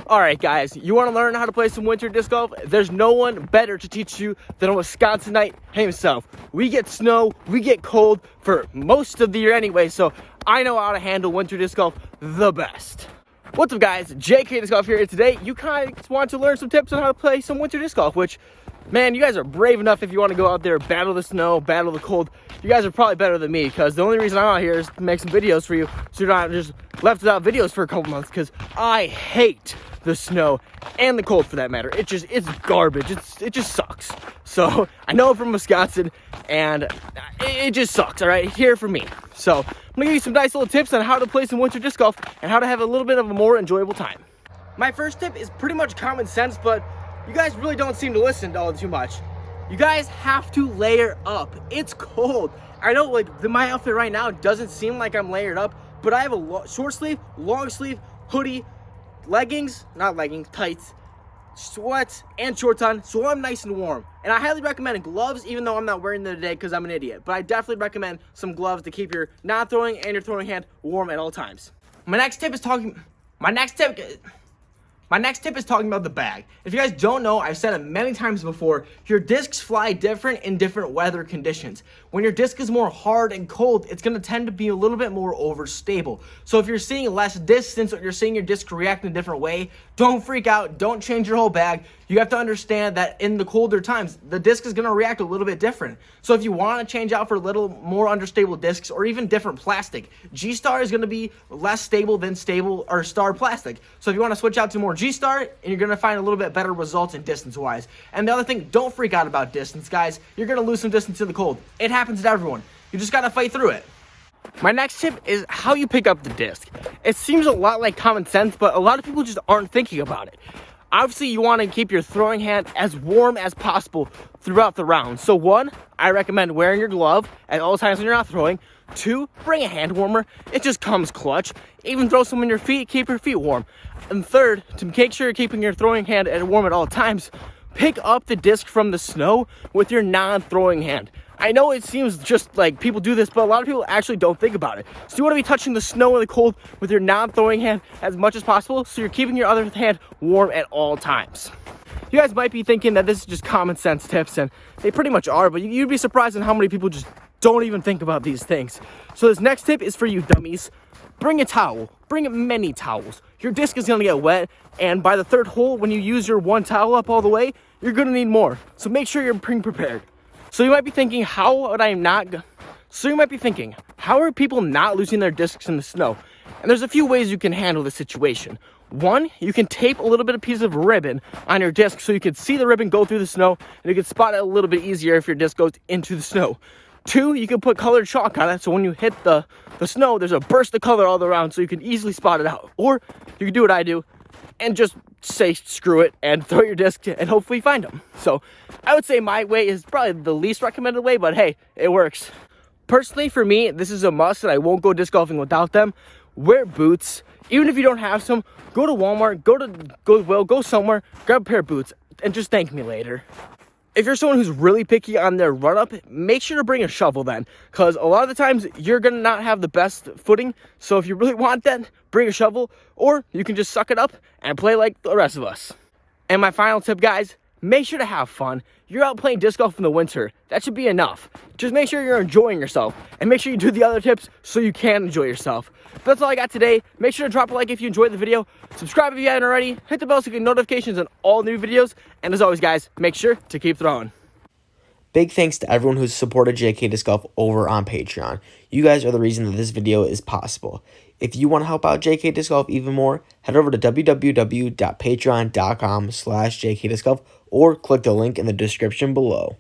Alright guys, you want to learn how to play some winter disc golf? There's no one better to teach you than a Wisconsinite himself. We get snow, we get cold for most of the year anyway, so I know how to handle winter disc golf the best. What's up guys, JK Disc Golf here, and today you kind of want to learn some tips on how to play some winter disc golf, which, man, you guys are brave enough if you want to go out there, battle the snow, battle the cold. You guys are probably better than me, because the only reason I'm out here is to make some videos for you, so you're not just left without videos for a couple months, because I hate the snow and the cold for that matter. It's garbage. It just sucks. So I know I'm from Wisconsin, and it just sucks. All right, here for me. So I'm gonna give you some nice little tips on how to play some winter disc golf and how to have a little bit of a more enjoyable time. My first tip is pretty much common sense, but you guys really don't seem to listen to all too much. You guys have to layer up. It's cold. I know, like, my outfit right now doesn't seem like I'm layered up, but I have a short sleeve, long sleeve, hoodie, leggings, not leggings, tights, sweats, and shorts on, so I'm nice and warm. And I highly recommend gloves, even though I'm not wearing them today because I'm an idiot. But I definitely recommend some gloves to keep your non-throwing and your throwing hand warm at all times. My next tip is talking about the bag. If you guys don't know, I've said it many times before, your discs fly different in different weather conditions. When your disc is more hard and cold, it's going to tend to be a little bit more overstable. So if you're seeing less distance or you're seeing your disc react in a different way, don't freak out, don't change your whole bag. You have to understand that in the colder times, the disc is going to react a little bit different. So if you want to change out for a little more unstable discs or even different plastic, G-Star is going to be less stable than stable or Star plastic. So if you want to switch out to more G-Star, and you're going to find a little bit better results in distance-wise. And the other thing, don't freak out about distance, guys. You're going to lose some distance in the cold. It happens to everyone. You just got to fight through it. My next tip is how you pick up the disc. It seems a lot like common sense, but a lot of people just aren't thinking about it. Obviously, you want to keep your throwing hand as warm as possible throughout the round. So one, I recommend wearing your glove at all times when you're not throwing. Two, bring a hand warmer. It just comes clutch. Even throw some in your feet, keep your feet warm. And third, to make sure you're keeping your throwing hand warm at all times, pick up the disc from the snow with your non-throwing hand. I know it seems just like people do this, but a lot of people actually don't think about it. So you want to be touching the snow and the cold with your non-throwing hand as much as possible, so you're keeping your other hand warm at all times. You guys might be thinking that this is just common sense tips, and they pretty much are, but you'd be surprised on how many people just don't even think about these things. So this next tip is for you dummies. Bring a towel. Bring many towels. Your disc is going to get wet, and by the third hole, when you use your one towel up all the way, you're going to need more. So make sure you're prepared. So you might be thinking, how are people not losing their discs in the snow? And there's a few ways you can handle this situation. One, you can tape a little bit of piece of ribbon on your disc so you can see the ribbon go through the snow, and you can spot it a little bit easier if your disc goes into the snow. Two, you can put colored chalk on it, so when you hit the snow, there's a burst of color all around, so you can easily spot it out. Or you can do what I do and just say screw it and throw your disc and hopefully find them. So I would say my way is probably the least recommended way, but hey, it works. Personally, for me, this is a must, and I won't go disc golfing without them. Wear boots. Even if you don't have some, go to Walmart, go to Goodwill, go somewhere, grab a pair of boots, and just thank me later. If you're someone who's really picky on their run-up, make sure to bring a shovel then, because a lot of the times you're going to not have the best footing. So if you really want that, bring a shovel, or you can just suck it up and play like the rest of us. And my final tip, guys, make sure to have fun. You're out playing disc golf in the winter. That should be enough. Just make sure you're enjoying yourself, and make sure you do the other tips so you can enjoy yourself. But that's all I got today. Make sure to drop a like if you enjoyed the video. Subscribe if you haven't already. Hit the bell so you get notifications on all new videos. And as always, guys, make sure to keep throwing. Big thanks to everyone who's supported JK Disc Golf over on Patreon. You guys are the reason that this video is possible. If you want to help out JK Disc Golf even more, head over to www.patreon.com/JK Disc Golf or click the link in the description below.